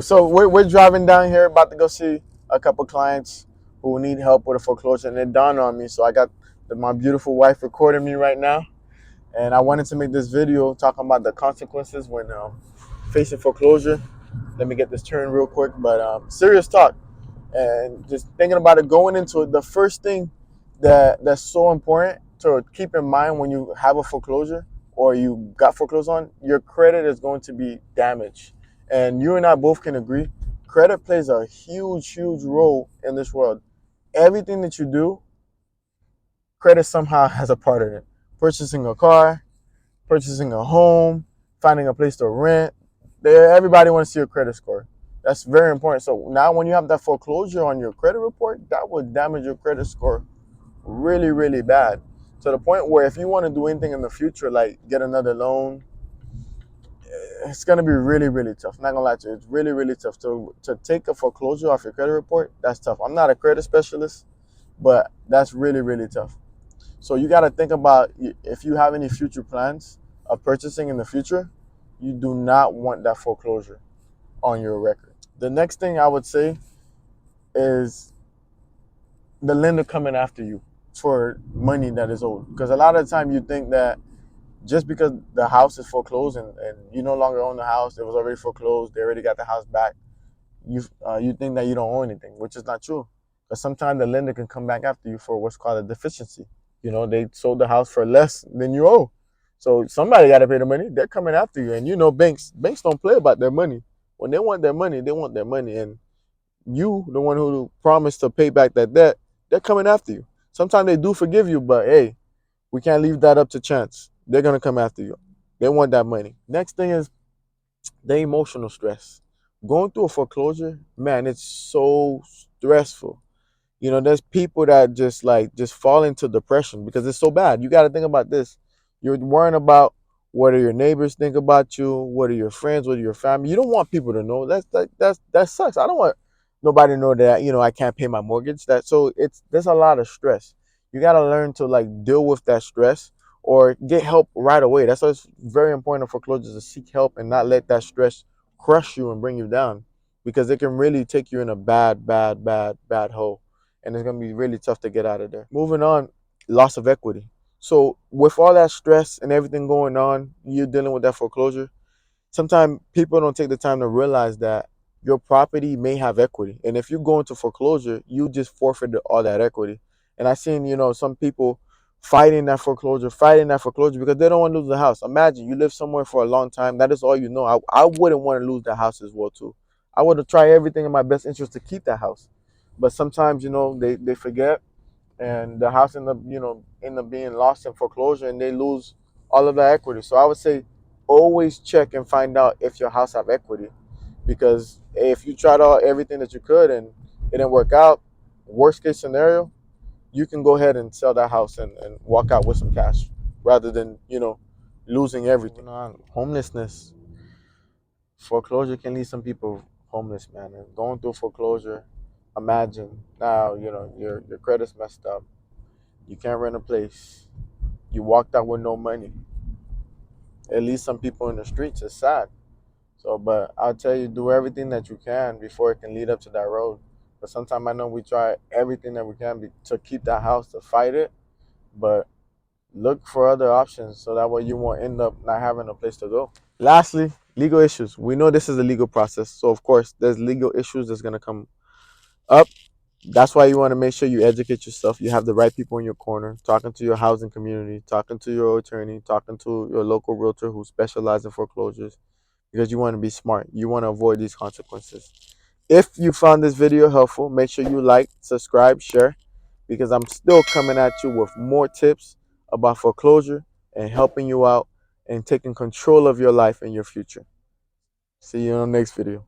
So we're driving down here, about to go see a couple clients who need help with a foreclosure, and it dawned on me. So I got my beautiful wife recording me right now, and I wanted to make this video talking about the consequences when facing foreclosure. Let me get this turned real quick, but serious talk, and just thinking about it, going into it. The first thing that's so important to keep in mind when you have a foreclosure or you got foreclosed on, your credit is going to be damaged. And you and I both can agree, credit plays a huge role in this world. Everything that you do, credit somehow has a part in it. Purchasing a car, purchasing a home, finding a place to rent. Everybody wants to see your credit score. That's very important. So now when you have that foreclosure on your credit report, that would damage your credit score really bad. To the point where if you want to do anything in the future, like get another loan, it's gonna be really tough. Not gonna lie to you, it's really tough. To take a foreclosure off your credit report, that's tough. I'm not a credit specialist, but that's really tough. So you got to think about, if you have any future plans of purchasing in the future, you do not want that foreclosure on your record. The next thing I would say is the lender coming after you for money that is owed. Because a lot of the time you think that just because the house is foreclosed and you no longer own the house, it was already foreclosed, they already got the house back, you think that you don't owe anything, which is not true. Because sometimes the lender can come back after you for what's called a deficiency. They sold the house for less than you owe. So somebody got to pay the money. They're coming after you. And banks don't play about their money. When they want their money, they want their money. And you, the one who promised to pay back that debt, they're coming after you. Sometimes they do forgive you, but hey, we can't leave that up to chance. They're going to come after you. They want that money. Next thing is the emotional stress. Going through a foreclosure, man, it's so stressful. There's people that just fall into depression because it's so bad. You got to think about this. You're worrying about what do your neighbors think about you, what are your friends, what are your family. You don't want people to know. That sucks. I don't want nobody to know that I can't pay my mortgage. There's a lot of stress. You got to learn to deal with that stress or get help right away. That's why it's very important for foreclosures to seek help and not let that stress crush you and bring you down, because it can really take you in a bad hole, and it's going to be really tough to get out of there. Moving on, loss of equity. So with all that stress and everything going on, you're dealing with that foreclosure. Sometimes people don't take the time to realize that your property may have equity. And if you go into foreclosure, you just forfeited all that equity. And I've seen, some people fighting that foreclosure because they don't want to lose the house. Imagine you live somewhere for a long time. That is all you know. I wouldn't want to lose the house as well too. I would have tried everything in my best interest to keep that house. But sometimes, they forget, and the house end up being lost in foreclosure, and they lose all of that equity. So I would say always check and find out if your house have equity, because if you tried everything that you could and it didn't work out, worst case scenario, you can go ahead and sell that house and walk out with some cash rather than losing everything. Moving on, homelessness. Foreclosure can leave some people homeless, man. And going through foreclosure, imagine now your credit's messed up. You can't rent a place. You walked out with no money. At least some people in the streets. It's sad. So, but I'll tell you, do everything that you can before it can lead up to that road. But sometimes I know we try everything that we can to keep that house, to fight it. But look for other options so that way you won't end up not having a place to go. Lastly, legal issues. We know this is a legal process. So, of course, there's legal issues that's going to come up. That's why you want to make sure you educate yourself. You have the right people in your corner, talking to your housing community, talking to your attorney, talking to your local realtor who specializes in foreclosures, because you want to be smart. You want to avoid these consequences. If you found this video helpful, make sure you like, subscribe, share, because I'm still coming at you with more tips about foreclosure and helping you out and taking control of your life and your future. See you in the next video.